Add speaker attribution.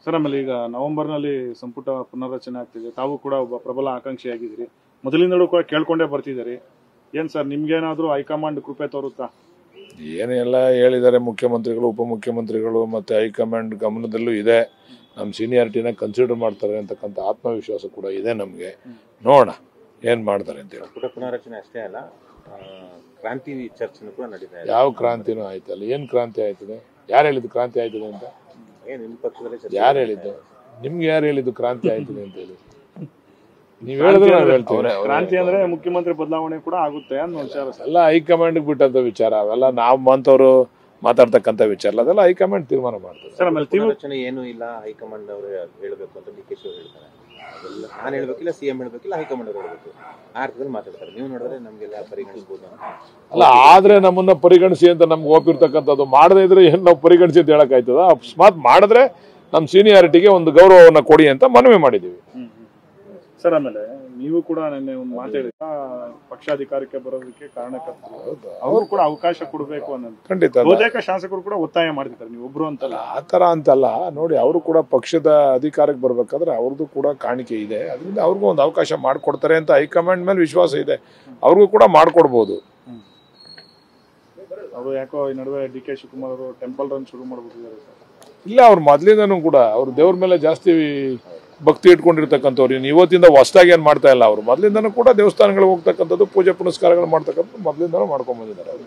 Speaker 1: Sir ಆಮೇಲೆ ಈಗ ನವೆಂಬರ್ನಲ್ಲಿ ಸಂಪುಟ ಪುನರ್ರಚನೆ ಆಗ್ತಿದೆ, ತಾವು ಕೂಡ ಒಬ್ಬ ಪ್ರಬಲ ಆಕಾಂಕ್ಷಿಯಾಗಿದ್ದೀರಿ, ಮೊದಲಿಂದಲೂ ಕೂಡ ಕೇಳ್ಕೊಂಡೇ ಬರ್ತಿದ್ದೀರಿ. ಏನ್ ಸರ್ ನಿಮ್ಗೇನಾದ್ರೂ ಹೈಕಮಾಂಡ್ ಕೃಪೆ ತೋರುತ್ತಾ?
Speaker 2: ಏನೆಲ್ಲ ಹೇಳಿದ್ದಾರೆ ಮುಖ್ಯಮಂತ್ರಿಗಳು, ಉಪಮುಖ್ಯಮಂತ್ರಿಗಳು ಮತ್ತು ಹೈಕಮಾಂಡ್ ಗಮನದಲ್ಲೂ ಇದೆ. ನಮ್ಮ ಸೀನಿಯಾರಿಟಿನ ಕನ್ಸಿಡರ್ ಮಾಡ್ತಾರೆ ಅಂತಕ್ಕಂಥ ಆತ್ಮವಿಶ್ವಾಸ ಕೂಡ ಇದೆ ನಮಗೆ. ನೋಡೋಣ ಏನು ಮಾಡ್ತಾರೆ ಅಂತೇಳಿ.
Speaker 3: ಸಂಪುಟ ಪುನರ್ರಚನೆ ಅಷ್ಟೇ ಅಲ್ಲ, ಕ್ರಾಂತಿ ಚರ್ಚೆನೂ ಕೂಡ ನಡೀತಾ ಇದೆ.
Speaker 2: ಯಾವ ಕ್ರಾಂತಿನೂ ಆಯ್ತಲ್ಲ? ಏನು ಕ್ರಾಂತಿ ಆಯ್ತದೆ? ಯಾರು ಹೇಳಿದ್ದು ಕ್ರಾಂತಿ ಆಯ್ತದೆ ಅಂತ?
Speaker 3: ನಿಮ್ಮ ಪಕ್ಷದಲ್ಲಿ
Speaker 2: ಯಾರು ಹೇಳಿದ್ದು? ನಿಮ್ಗೆ ಯಾರು ಹೇಳಿದ್ದು ಕ್ರಾಂತಿ ಆಯ್ತದೆ ಅಂತ ಹೇಳಿ? ನೀವು ಹೇಳಿದ್ರೆ ನಾವು ಹೇಳ್ತೀವಿ.
Speaker 1: ಕ್ರಾಂತಿ ಅಂದ್ರೆ ಮುಖ್ಯಮಂತ್ರಿ ಬದಲಾವಣೆ ಕೂಡ ಆಗುತ್ತೆ ಅನ್ನೋ ವಿಚಾರ
Speaker 2: ಎಲ್ಲ ಹೈಕಮಾಂಡ್ಗೆ ಬಿಟ್ಟಂತ ವಿಚಾರ. ಅವೆಲ್ಲ ನಾವು ಮಂತವ್ರು ಮಾತಾಡ್ತಕ್ಕಂಥ ವಿಚಾರ ಅಲ್ಲ, ಅದೆಲ್ಲ ಹೈಕಮಾಂಡ್ ತೀರ್ಮಾನ ಮಾಡ್ತಾರೆ.
Speaker 1: ಸರ್ ಆಮೇಲೆ
Speaker 3: ಪುನರ್ರಚನೆ ಏನೂ ಇಲ್ಲ, ಹೈಕಮಾಂಡ್ ಅವರು ಹೇಳಬೇಕು ಅಂತ ಡಿ.ಕೆ.ಶಿ ಅವರು ಹೇಳ್ತಾರೆ. ಅದೆಲ್ಲ ನಾನು ಹೇಳ್ಬೇಕಿಲ್ಲ, ಸಿಎಂ ಹೇಳ್ಬೇಕಿಲ್ಲ, ಹೈಕಮಾಂಡ್ ಅವರು ಹೇಳ್ಬೇಕು. ಆ ಅರ್ಥದಲ್ಲಿ ಮಾತಾಡ್ತಾರೆ. ನೀವು ನೋಡಿದ್ರೆ ನಮಗೆಲ್ಲ ಪರಿಗಣಿಸಬಹುದು ಅಂತ
Speaker 2: ಅಲ್ಲ. ಆದ್ರೆ ನಮ್ಮನ್ನ ಪರಿಗಣಿಸಿ ಅಂತ ನಮ್ಗೆ ಒಪ್ಪಿರ್ತಕ್ಕಂಥದ್ದು. ಮಾಡದೇ ಇದ್ರೆ ಏನು ನಾವು ಪರಿಗಣಿಸಿ ಅಂತ ಹೇಳಕ್ಕಾಯ್ತದ? ಅಕಸ್ಮಾತ್ ಮಾಡಿದ್ರೆ ನಮ್ಮ ಸೀನಿಯಾರಿಟಿಗೆ ಒಂದು ಗೌರವವನ್ನು ಕೊಡಿ ಅಂತ ಮನವಿ ಮಾಡಿದ್ದೀವಿ.
Speaker 1: ಸರ್ ಆಮೇಲೆ ನೀವು ಕೂಡ ನಿನ್ನೆ ಒಂದು ಮಾತಾಡಿದ ಪಕ್ಷಾಧಿಕಾರಕ್ಕೆ ಬರೋದಕ್ಕೆ ಕಾರಣಕರ್ತರು, ಅವರು ಕೂಡ ಅವಕಾಶ ಕೊಡಬೇಕು ಅನ್ನೋದು
Speaker 2: ಖಂಡಿತ
Speaker 1: ಬಹುತೇಕ ಶಾಸಕರು ಕೂಡ ಒತ್ತಾಯ ಮಾಡ್ತಿದ್ದಾರೆ. ನೀವು ಒಬ್ರು ಅಂತಲ್ಲ,
Speaker 2: ಆ ಥರ ಅಂತಲ್ಲ ನೋಡಿ. ಅವರು ಕೂಡ ಪಕ್ಷದ ಅಧಿಕಾರಕ್ಕೆ ಬರ್ಬೇಕಾದ್ರೆ ಅವ್ರದ್ದು ಕೂಡ ಕಾಣಿಕೆ ಇದೆ. ಅದರಿಂದ ಅವ್ರಿಗೂ ಒಂದು ಅವಕಾಶ ಮಾಡಿಕೊಡ್ತಾರೆ ಅಂತ ಹೈಕಮಾಂಡ್ ಮೇಲೆ ವಿಶ್ವಾಸ ಇದೆ. ಅವ್ರಿಗೂ ಕೂಡ ಮಾಡಿಕೊಡ್ಬೋದು.
Speaker 1: ಅವರು ಯಾಕೋ ಈ ನಡುವೆ ಡಿ.ಕೆ. ಶಿವಕುಮಾರ್ ಅವರು ಟೆಂಪಲ್ ರನ್ ಶುರು ಮಾಡ್ಬಿಟ್ಟಿದ್ದಾರೆ ಸರ್.
Speaker 2: ಇಲ್ಲ, ಅವ್ರು ಮೊದಲಿಂದನೂ ಕೂಡ ಅವ್ರು ದೇವ್ರ ಮೇಲೆ ಜಾಸ್ತಿ ಭಕ್ತಿ ಇಟ್ಕೊಂಡಿರ್ತಕ್ಕಂಥವ್ರು. ಇನ್ನು ಇವತ್ತಿಂದ ಹೊಸದಾಗಿ ಏನು ಮಾಡ್ತಾ ಇಲ್ಲ. ಅವರು ಮೊದಲಿಂದನೂ ಕೂಡ ದೇವಸ್ಥಾನಗಳಿಗೆ ಹೋಗ್ತಕ್ಕಂಥದ್ದು, ಪೂಜೆ ಪುನಸ್ಕಾರಗಳು ಮಾಡ್ತಕ್ಕಂಥದ್ದು ಮೊದಲಿಂದನೂ ಮಾಡ್ಕೊಂಡ್ ಬಂದಿದ್ದಾರೆ ಅವರು.